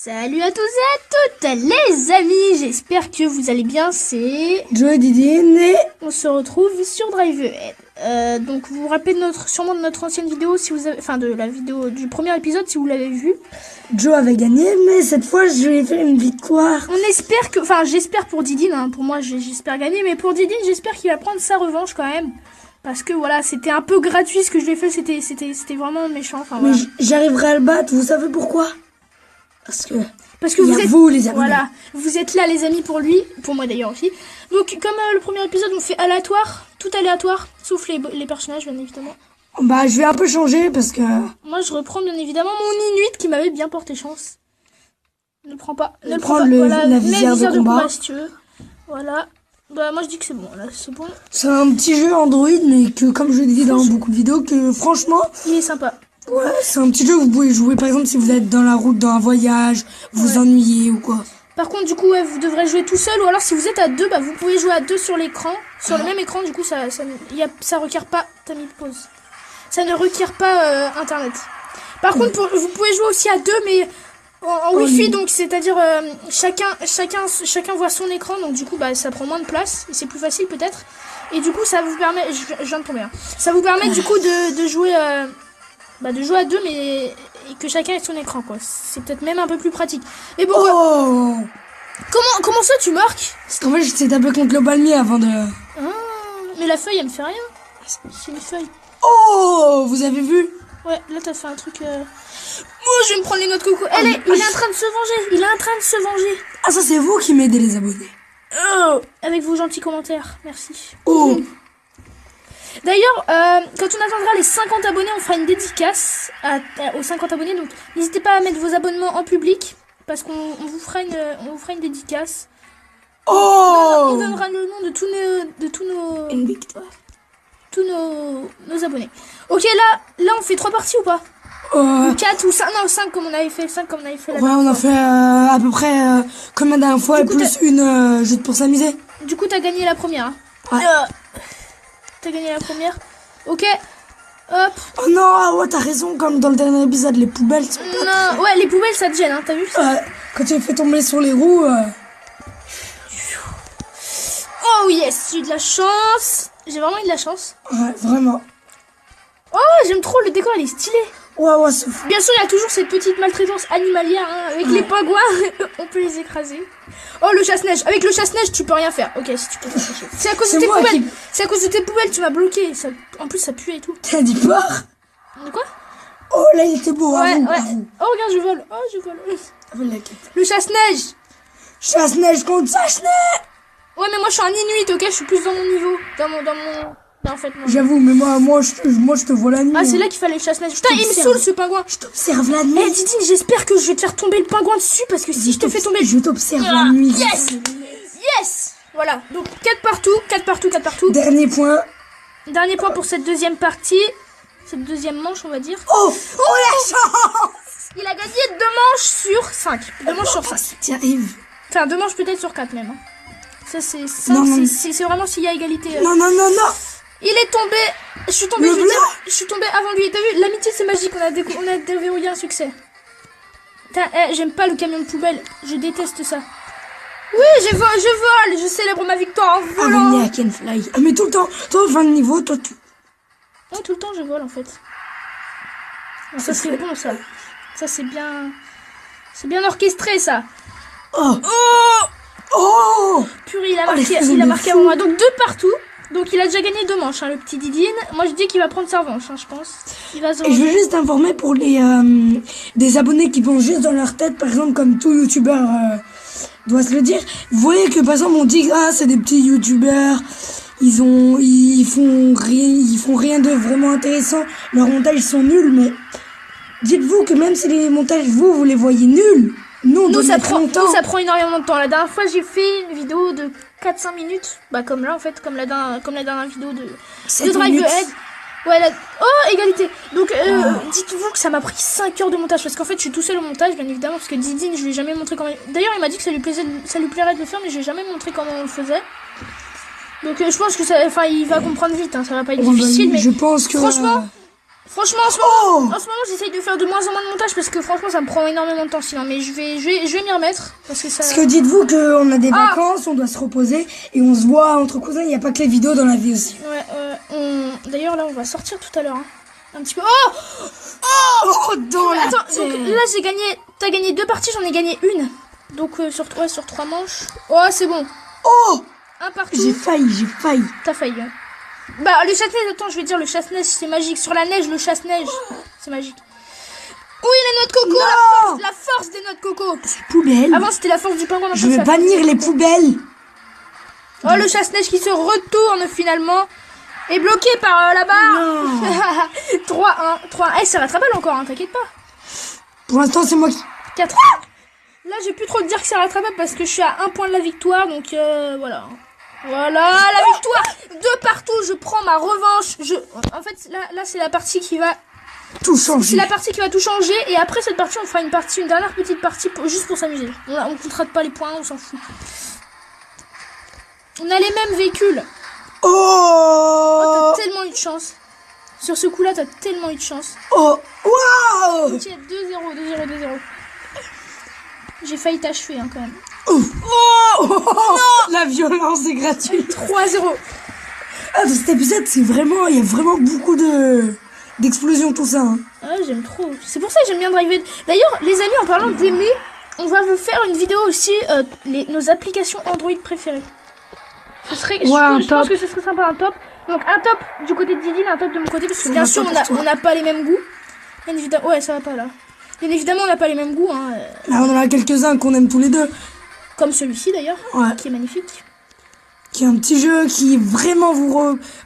Salut à tous et à toutes les amis, j'espère que vous allez bien, c'est Joe et Didine et on se retrouve sur Drive Head. Donc vous vous rappelez sûrement de notre ancienne vidéo, si vous avez, enfin de la vidéo du premier épisode si vous l'avez vu. Joe avait gagné, mais cette fois je vais faire une victoire. On espère que, enfin j'espère pour Didine, hein, pour moi j'espère gagner, mais pour Didine j'espère qu'il va prendre sa revanche quand même. Parce que voilà, c'était un peu gratuit ce que je lui ai fait, c'était vraiment méchant. Enfin, Mais voilà. j'arriverai à le battre, vous savez pourquoi? Parce que vous êtes, vous les abonnés. voilà, vous êtes là les amis pour lui, pour moi d'ailleurs aussi. Donc comme le premier épisode on fait aléatoire, tout aléatoire, sauf les personnages bien évidemment. Bah je vais un peu changer parce que... Moi je reprends bien évidemment mon Inuit qui m'avait bien porté chance. Ne prends pas, ne prends prends pas, voilà, la visière de combat si tu veux. Voilà, bah moi je dis que c'est bon, là c'est bon. C'est un petit jeu Android mais que comme je l'ai dit dans beaucoup de vidéos que franchement... Il est sympa. Ouais, c'est un petit jeu que vous pouvez jouer par exemple si vous êtes dans la route, dans un voyage, vous ennuyez ou quoi. Par contre, du coup, ouais, vous devrez jouer tout seul, ou alors si vous êtes à deux, bah vous pouvez jouer à deux sur l'écran, sur le même écran. Du coup, ça requiert pas. T'as mis pause. Ça ne requiert pas internet. Par contre, vous pouvez jouer aussi à deux, mais en Wi-Fi, donc c'est-à-dire chacun voit son écran, donc du coup, bah ça prend moins de place et c'est plus facile peut-être. Et du coup, ça vous permet, je viens de tomber. Hein. Ça vous permet du coup de jouer. De jouer à deux mais et que chacun ait son écran quoi. C'est peut-être même un peu plus pratique. Mais bon. Oh Comment ça tu marques? Parce qu'en fait j'étais tapé contre le palmier avant de... Ah, mais la feuille elle me fait rien. C'est une feuille. Oh, vous avez vu? Ouais, là t'as fait un truc. Oh, je vais me prendre les notes coucou. Il est en train de se venger. Il est en train de se venger. Ah ça c'est vous qui m'aidez les abonnés. Oh, avec vos gentils commentaires. Merci. Oh. D'ailleurs, quand on atteindra les 50 abonnés, on fera une dédicace aux 50 abonnés. Donc, n'hésitez pas à mettre vos abonnements en public parce qu'on vous fera une dédicace. Oh. On donnera le nom de tous nos Une victoire. Tous nos abonnés. Ok, là, on fait 3 parties ou pas? 4 ou 5, non 5 comme on avait fait, 5 comme on avait fait. Ouais, on a fait à peu près comme la dernière fois, et plus une juste pour s'amuser. Du coup, t'as gagné la première. Hein. Ouais. T'as gagné la première. Ok. Hop. Oh non, ouais, t'as raison, comme dans le dernier épisode, les poubelles. Non, ouais, les poubelles, ça te gêne, hein, t'as vu ça? Quand tu les fais tomber sur les roues. Oh yes, j'ai eu de la chance. J'ai vraiment eu de la chance. Ouais, vraiment. Oh, j'aime trop, le décor, il est stylé. Ouais, c'est fou. Bien sûr, il y a toujours cette petite maltraitance animalière hein, avec les pingouins. On peut les écraser. Oh, le chasse-neige. Avec le chasse-neige, tu peux rien faire. Ok, si tu peux pas chercher. C'est à cause de tes poubelles. C'est à cause de tes poubelles, tu m'as bloqué. Ça... En plus, ça pue et tout. T'as dit peur? De quoi? Oh, là, il était beau. Ouais, à vous, ouais. à vous. Oh, regarde, je vole. Oh, je vole. Le Le chasse-neige. chasse-neige contre chasse-neige. Ouais, mais moi, je suis un Inuit, ok? Je suis plus dans mon niveau. Non, en fait, non. J'avoue, mais moi, je te vois la nuit. Ah, c'est là qu'il fallait le chasse-neige. Putain, il me saoule ce pingouin. Je t'observe la nuit. Eh, Didine, j'espère que je vais te faire tomber le pingouin dessus parce que si je te fais tomber. Je t'observe la nuit. Yes! Yes! Voilà, donc 4 partout. Dernier point. Dernier point pour cette deuxième partie. Cette deuxième manche, on va dire. Oh la chance! Il a gagné 2 manches sur 5. 2 manches sur 5. T'y arrives. Enfin, 2 manches peut-être sur 4 même. Hein. Ça, c'est vraiment s'il y a égalité. Non. Il est tombé. Je suis tombé avant lui. T'as vu, l'amitié c'est magique. On a déverrouillé un succès. J'aime pas le camion de poubelle. Je déteste ça. Oui, je vole. Je célèbre ma victoire en volant. I can fly. Ah, mais tout le temps. Toi, 20 niveaux, toi, tu... Ouais, tout le temps je vole en fait. Ah, ça c'est bon ça. Ça c'est bien. C'est bien orchestré ça. Oh Purée, il a marqué avant moi. Donc 2 partout. Donc il a déjà gagné 2 manches, hein, le petit Didine. Moi je dis qu'il va prendre sa revanche, hein, je pense. Il va se Et je veux juste informer pour les des abonnés qui pensent juste dans leur tête, par exemple comme tout youtubeur doit se le dire. Vous voyez que par exemple on dit c'est des petits youtubeurs, ils font rien de vraiment intéressant, leurs montages sont nuls, mais dites-vous que même si les montages vous les voyez nuls, nous ça prend énormément de temps. La dernière fois j'ai fait une vidéo de 4-5 minutes, bah comme là en fait, comme la dernière vidéo de Drive Head. Ouais, oh, égalité. Donc dites-vous que ça m'a pris 5 heures de montage parce qu'en fait je suis tout seul au montage bien évidemment parce que Didine je lui ai jamais montré comment. D'ailleurs il m'a dit que ça lui plairait de le faire mais je lui ai jamais montré comment on le faisait. Donc je pense que il va comprendre vite, hein, ça va pas être difficile mais je pense que franchement Franchement, en ce moment j'essaye de faire de moins en moins de montage parce que franchement, ça me prend énormément de temps sinon. Mais je vais m'y remettre parce que ça. Parce que dites-vous qu'on a des vacances, on doit se reposer et on se voit entre cousins. Il n'y a pas que les vidéos dans la vie aussi. Ouais. D'ailleurs, là, on va sortir tout à l'heure. Hein. Un petit peu. Dans la Attends, tête. donc là, j'ai gagné. T'as gagné 2 parties, j'en ai gagné une. Donc sur 3 manches. Oh, c'est bon. Un partout. J'ai failli. T'as failli. Hein. Bah, le chasse-neige, attends, je vais dire, le chasse-neige, c'est magique. Sur la neige, le chasse-neige, c'est magique. Oui, les noix de coco, la force des noix de coco. Poubelle. Avant, c'était la force du pingouin. Je vais bannir les poubelles. Oh, le chasse-neige qui se retourne finalement. Est bloqué par la barre. 3-1. Eh, c'est rattrapable encore, hein, t'inquiète pas. Pour l'instant, c'est moi qui... 4. Là, j'ai plus trop de dire que c'est rattrapable parce que je suis à 1 point de la victoire. Donc, voilà. Voilà, la victoire. 2 partout, je prends ma revanche. En fait, là c'est la partie qui va... tout changer. C'est la partie qui va tout changer. Et après cette partie, on fera une dernière petite partie juste pour s'amuser. On comptera pas les points, on s'en fout. On a les mêmes véhicules. Oh, t'as tellement eu de chance. Sur ce coup-là, t'as tellement eu de chance. Oh, waouh. 2-0. J'ai failli t'achever hein, quand même. La violence est gratuite. 3-0. Dans cet épisode, il y a vraiment beaucoup d'explosions, tout ça. Hein. Ouais, j'aime trop. C'est pour ça que j'aime bien driver. D'ailleurs, les amis, en parlant d'aimer, on va vous faire une vidéo aussi, nos applications Android préférées. Je pense que ce serait sympa, un top. Donc un top du côté de Didine, un top de mon côté, parce que bien sûr, on n'a pas les mêmes goûts. Bien évidemment, ouais, ça va pas là. Bien évidemment, on n'a pas les mêmes goûts. Hein. Là, on en a quelques-uns qu'on aime tous les deux. Comme celui-ci d'ailleurs, qui est magnifique. Qui est un petit jeu qui vraiment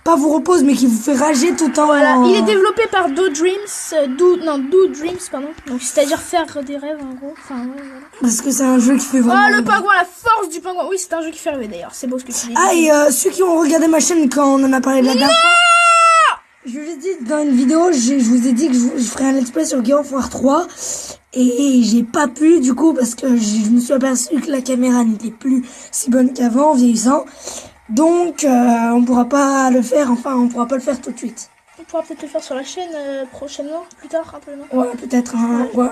pas vous repose, mais qui vous fait rager tout en... Voilà, il est développé par Do Dreams, pardon. Donc c'est-à-dire faire des rêves en gros. Enfin, ouais, voilà. Parce que c'est un jeu qui fait vraiment... Oh, le pingouin, la force du pingouin. Oui, c'est un jeu qui fait rêver d'ailleurs. C'est beau ce que tu dis. Ah, et ceux qui ont regardé ma chaîne quand on en a parlé de la dernière fois, je vous ai dit dans une vidéo, je vous ai dit que je ferais un let's play sur Gears of War 3. Et j'ai pas pu du coup parce que je me suis aperçu que la caméra n'était plus si bonne qu'avant en vieillissant. Donc on pourra pas le faire, on pourra pas le faire tout de suite. On pourra peut-être le faire sur la chaîne prochainement, plus tard un peu, non? Ouais, peut-être ouais.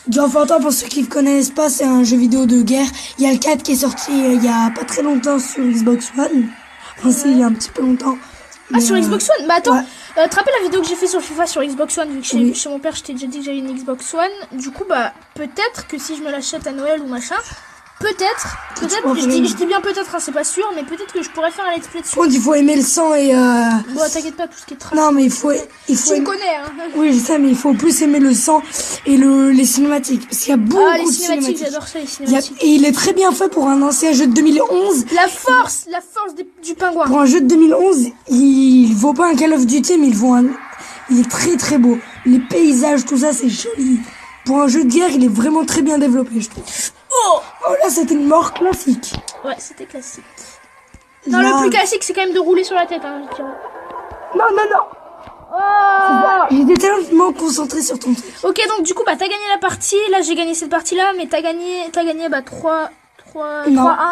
Gears of War 3, pour ceux qui ne connaissent pas, c'est un jeu vidéo de guerre. Il y a le 4 qui est sorti il y a pas très longtemps sur Xbox One. Enfin si, il y a un petit peu longtemps. Ah, sur Xbox One? Bah attends, tu te rappelles la vidéo que j'ai fait sur FIFA sur Xbox One, vu que chez mon père je t'ai déjà dit que j'avais une Xbox One. Du coup bah peut-être que si je me l'achète à Noël ou machin, peut-être, je dis bien peut-être, hein, c'est pas sûr, mais peut-être que je pourrais faire un let's play dessus. Contre, il faut aimer le sang et Bon, t'inquiète pas, tout ce qui est trash. Non, mais il faut tu me connais, hein. Oui, je sais, mais il faut plus aimer le sang et les cinématiques. Parce qu'il y a beaucoup les de cinématiques. J'adore ça, les cinématiques. Et il est très bien fait pour un ancien jeu de 2011. La force du pingouin. Pour un jeu de 2011, il vaut pas un Call of Duty, mais il est très très beau. Les paysages, tout ça, c'est joli. Pour un jeu de guerre, il est vraiment très bien développé, je trouve. Oh là, c'était une mort classique. Ouais, c'était classique. Non, le plus classique, c'est quand même de rouler sur la tête, hein, je dirais. Non. Oh, j'étais tellement concentré sur ton truc. Ok, donc du coup, bah t'as gagné la partie. Là, j'ai gagné cette partie-là, mais t'as gagné 3-1.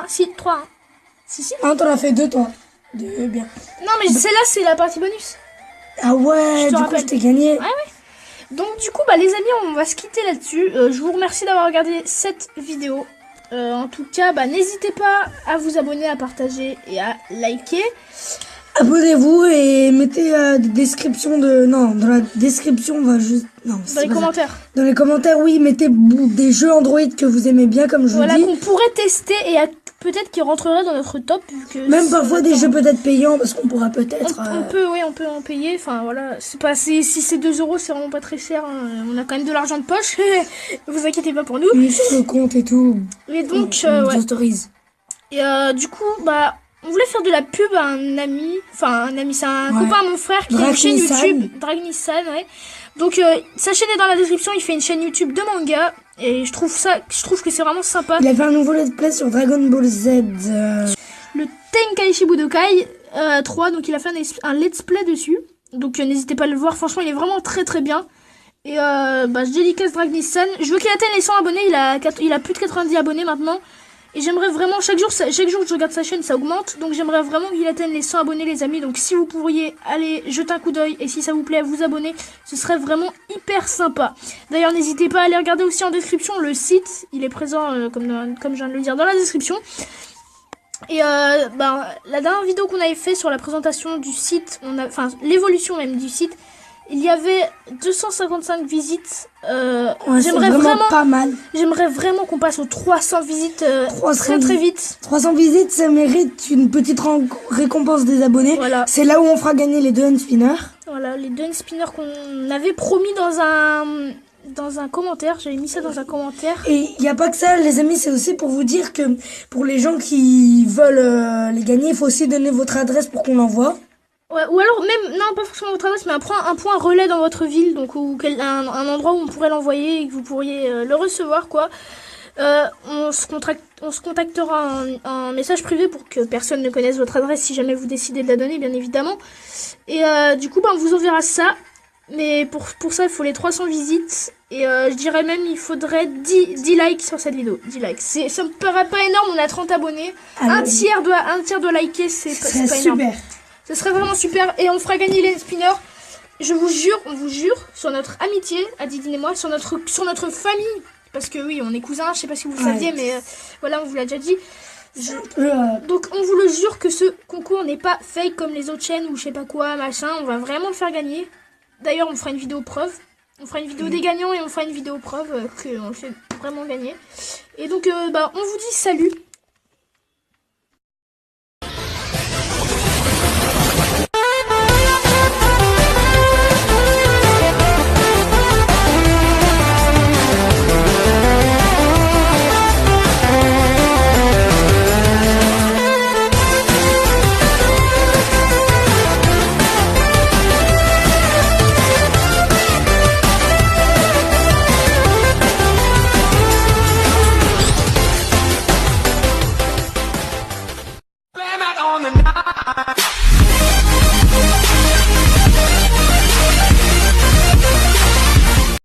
Si, 3-1. Si. Ah, t'en as fait 2, toi. 2, bien. Non, mais celle-là, c'est la partie bonus. Ah ouais, du coup, je t'ai gagné. Ouais. Donc du coup, bah les amis, on va se quitter là-dessus. Je vous remercie d'avoir regardé cette vidéo. En tout cas, bah n'hésitez pas à vous abonner, à partager et à liker. Abonnez-vous et mettez des descriptions dans la description, on va juste... Non, dans les commentaires. Dans les commentaires, oui, mettez des jeux Android que vous aimez bien, comme je vous dis. Voilà, qu'on pourrait tester et peut-être qu'ils rentreraient dans notre top. Vu que même parfois des jeux peut-être payants, parce qu'on pourra peut-être... On peut en payer, enfin voilà. Si c'est 2 €, c'est vraiment pas très cher. Hein. On a quand même de l'argent de poche, vous inquiétez pas pour nous. Oui, sur le compte et tout. Et donc, ouais. Et du coup, bah... On voulait faire de la pub à un ami, c'est un copain à mon frère qui a une chaîne YouTube, Drag Nissan, ouais. Donc sa chaîne est dans la description, il fait une chaîne YouTube de manga et je trouve que c'est vraiment sympa. Il a fait un nouveau let's play sur Dragon Ball Z. Le Tenkaichi Budokai 3, donc il a fait un let's play dessus. Donc n'hésitez pas à le voir, franchement il est vraiment très très bien. Et je dédicace Drag Nissan. Je veux qu'il atteigne les 100 abonnés, il a plus de 90 abonnés maintenant. Et j'aimerais vraiment, chaque jour que je regarde sa chaîne, ça augmente. Donc j'aimerais vraiment qu'il atteigne les 100 abonnés, les amis. Donc si vous pourriez aller jeter un coup d'œil et si ça vous plaît, vous abonner, ce serait vraiment hyper sympa. D'ailleurs, n'hésitez pas à aller regarder aussi en description le site. Il est présent, comme je viens de le dire, dans la description. Et la dernière vidéo qu'on avait fait sur la présentation du site, l'évolution même du site, il y avait 255 visites. J'aimerais vraiment pas mal. J'aimerais vraiment qu'on passe aux 300 visites très vite. 300 visites, ça mérite une petite récompense des abonnés. Voilà. C'est là où on fera gagner les 2 hand spinners. Voilà, les 2 hand spinners qu'on avait promis dans un commentaire. J'avais mis ça dans un commentaire. Et il n'y a pas que ça, les amis, c'est aussi pour vous dire que pour les gens qui veulent les gagner, il faut aussi donner votre adresse pour qu'on l'envoie. Ouais, ou alors même, non, pas forcément votre adresse, mais un point relais dans votre ville, donc un endroit où on pourrait l'envoyer et que vous pourriez le recevoir, quoi. On se contactera en message privé pour que personne ne connaisse votre adresse si jamais vous décidez de la donner, bien évidemment. Et du coup, on vous enverra ça. Mais pour ça, il faut les 300 visites. Et je dirais même, il faudrait 10 likes sur cette vidéo. 10 likes. Ça me paraît pas énorme, on a 30 abonnés. Un tiers doit liker, c'est pas énorme. Super. Ce serait vraiment super. Et on fera gagner les spinners. Je vous jure, on vous jure, sur notre amitié, à Didine et moi, sur notre famille. Parce que oui, on est cousins, je sais pas si vous le saviez, mais voilà, on vous l'a déjà dit. Donc on vous le jure que ce concours n'est pas fake comme les autres chaînes ou je sais pas quoi, machin. On va vraiment le faire gagner. D'ailleurs, on fera une vidéo preuve. On fera une vidéo des gagnants et on fera une vidéo preuve qu'on le fait vraiment gagner. Et donc, on vous dit salut. Blame it on the night.